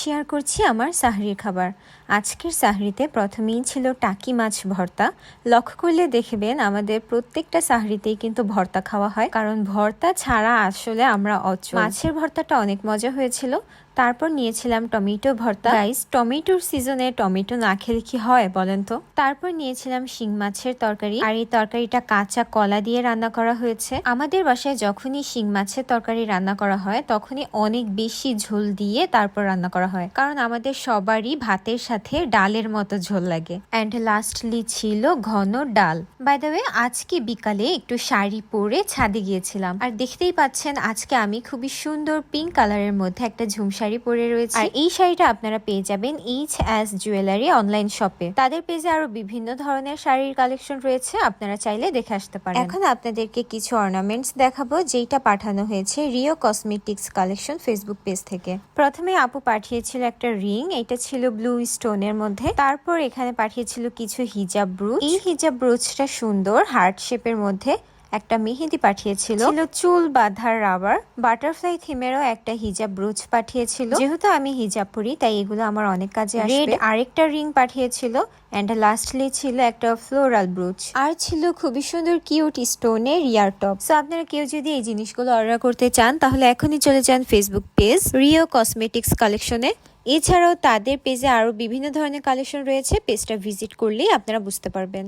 Share করছি আমার সাহরির খাবার। আজকের সাহরিতে প্রথমেই ছিল টাকি মাছ ভর্তা। লক্ষ্য করলে দেখবেন আমাদের প্রত্যেকটা সাহরিতেই কিন্তু ভর্তা খাওয়া হয়, কারণ ভর্তা ছাড়া আসলে আমরা অচল। মাছের ভর্তাটা অনেক মজা হয়েছিল। তারপর নিয়েছিলাম টমেটো ভর্তা। গাইস, টমেটোর সিজনে টমেটো না খেলে কি হয় বলেন তো। তারপর নিয়েছিলাম শিং মাছের তরকারি, আর এই তরকারিটা কাঁচা কলা দিয়ে রান্না করা হয়েছে। আমাদের বাসায় যখনই শিং মাছের তরকারি রান্না করা হয় তখনই অনেক বেশি ঝোল দিয়ে তারপর রান্না করা হয়, কারণ আমাদের সবারই ভাতের সাথে ডালের মতো ঝোল লাগে। অ্যান্ড লাস্টলি ছিল ঘন ডাল। বাই দ্য ওয়ে, আজকে বিকালে একটু শাড়ি পরে ছাদে গিয়েছিলাম, আর দেখতেই পাচ্ছেন আজকে আমি খুবই সুন্দর পিঙ্ক কালারের মধ্যে একটা ঝুমশাড়ি পরে রয়েছে। আর এই শাড়িটা আপনারা পেয়ে যাবেন H&S জুয়েলারি অনলাইন শপে। তাদের পেজে আরো বিভিন্ন ধরনের শাড়ির কালেকশন রয়েছে, আপনারা চাইলে দেখে আসতে পারেন। এখন আপনাদেরকে কিছু অর্নামেন্টস দেখাবো, যেটা পাঠানো হয়েছে Rio cosmetics collection Facebook page থেকে। প্রথমে আপু পাঠিয়েছিল একটা রিং, এটা ছিল ব্লু স্টোনের মধ্যে। তারপর এখানে পাঠিয়েছিল কিছু হিজাব ব্রুচ। এই হিজাব ব্রুচটা সুন্দর হার্ট শেপের মধ্যে। একটা মেহেদি পাঠিয়েছিল, চুল বাঁধার রাবার। বাটারফ্লাই থিমেরও একটা হিজাব ব্রুচ পাঠিয়েছিল। যেহেতু আমি হিজাব পরি তাই এগুলো আমার অনেক কাজে আসবে। আরেকটা রিং পাঠিয়েছিল, এন্ড লাস্টলি ছিল একটা ফ্লোরাল ব্রুচ। আর ছিল খুবই সুন্দর কিউট স্টোনের ইয়ার টপ। সো আপনারা কেউ যদি এই জিনিসগুলো অর্ডার করতে চান তাহলে এখনই চলে যান ফেসবুক পেজ রিও কসমেটিক্স কালেকশনে। এছাড়াও তাদের পেজে আরো বিভিন্ন ধরনের কালেকশন রয়েছে, পেজটা ভিজিট করলেই আপনারা বুঝতে পারবেন।